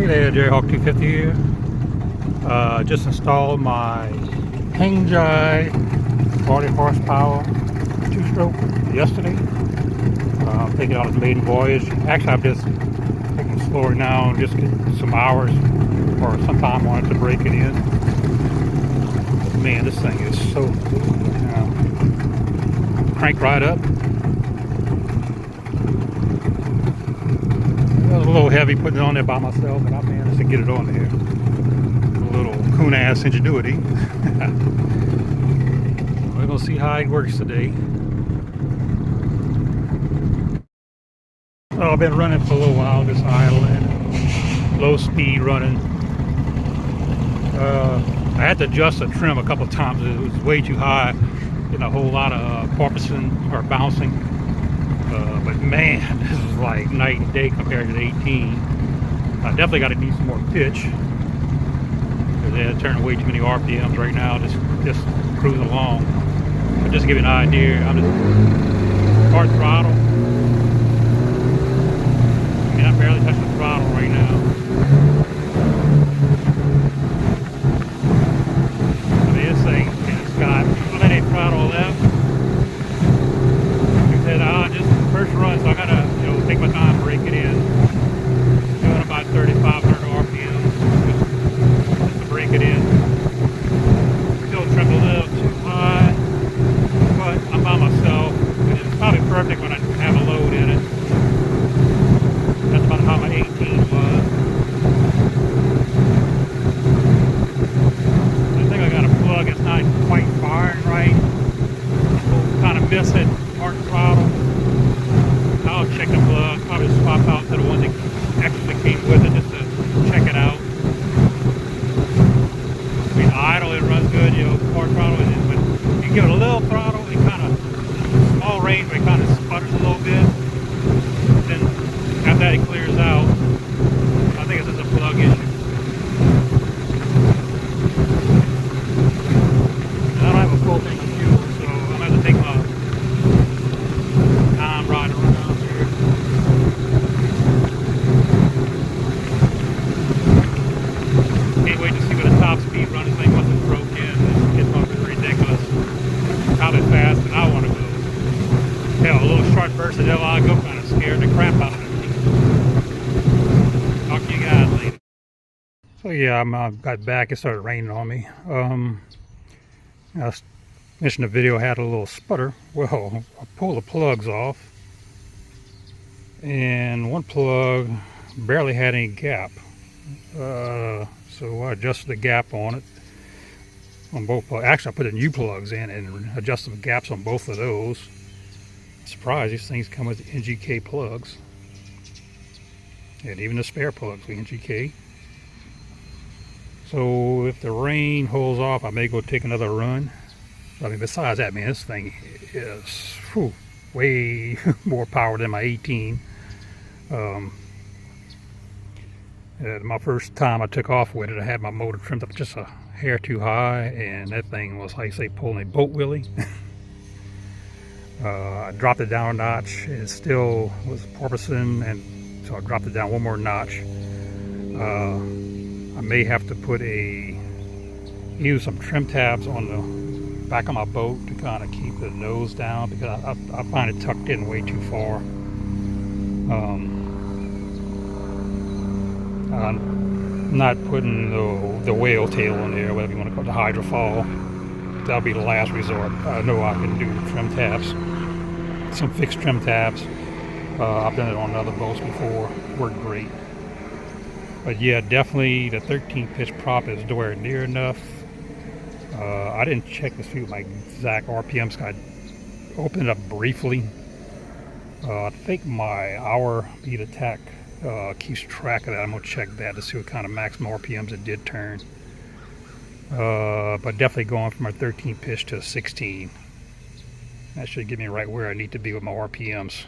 Hey there, Jerry Hawk 250 here. Just installed my Hangkai 40 horsepower two-stroke yesterday. I'm taking out this Maiden Voyage. Actually, I'm just taking it slower now and just get some hours or some time on it to break it in. But man, this thing is so cool. Crank right up. It was a little heavy putting it on there by myself, but I managed to get it on there. A little coon-ass ingenuity. We're going to see how it works today. Oh, I've been running for a little while, just idling, low speed running. I had to adjust the trim a couple times. It was way too high, getting a whole lot of porpoising or bouncing. But man, this is like night and day compared to the 18. I definitely got to need some more pitch, because they're turning way too many RPMs right now, just cruising along. But just to give you an idea, I'm just hard throttle. I mean, I barely touch the throttle right now. I mean, this thing, it's got plenty of throttle left. Just first run, so I gotta, take my time to break it in. Doing about 3,500 RPM just to break it in. Still trimmed a little too high, but I'm by myself. It's probably perfect when I have a load in it. That's about how my 18 was. I think I got a plug. It's not quite firing right. Kind of miss it. Hard throttle. I'll check the plug, probably swap out to the one that actually came with it just to check it out. I mean, idle, it runs good, hard throttle, but you give it a little throttle, it kind of, small range, but it kind of sputters a little bit. Then after that it clears out. I think it's just a plug issue. I don't have a full tank of fuel, so I'm going to have to take my time riding around. Can't wait to see what a top speed run this thing once it's broke in. It's going to be ridiculous. Probably fast than I want to go. Hell, a little short burst of I go kind of scared the crap out of me. Talk to you guys later. So yeah, I got back. It started raining on me. I mentioned the video had a little sputter. Well, I pulled the plugs off, and one plug barely had any gap. So I adjusted the gap on it on both plugs. Actually, I put the new plugs in and adjusted the gaps on both of those. Surprised, these things come with NGK plugs, and even the spare plugs with NGK. So if the rain holds off, I may go take another run. I mean, besides that, man, this thing is way more power than my 18. My first time I took off with it, I had my motor trimmed up just a hair too high, and that thing was, like I say, pulling a boat wheelie. I dropped it down a notch. It still was porpoising, and so I dropped it down one more notch. I may have to use some trim tabs on the back of my boat to kind of keep the nose down, because I find it tucked in way too far. I'm not putting the whale tail on there, whatever you want to call it, the hydrofall. That'll be the last resort. I know I can do trim tabs, some fixed trim tabs. I've done it on other boats before, worked great. But yeah, definitely the 13 pitch prop is nowhere near enough. I didn't check to see what my exact RPMs. I opened it up briefly. I think my hour beat attack keeps track of that. I'm going to check that to see what kind of maximum RPMs it did turn. But definitely going from a 13 pitch to a 16. That should get me right where I need to be with my RPMs.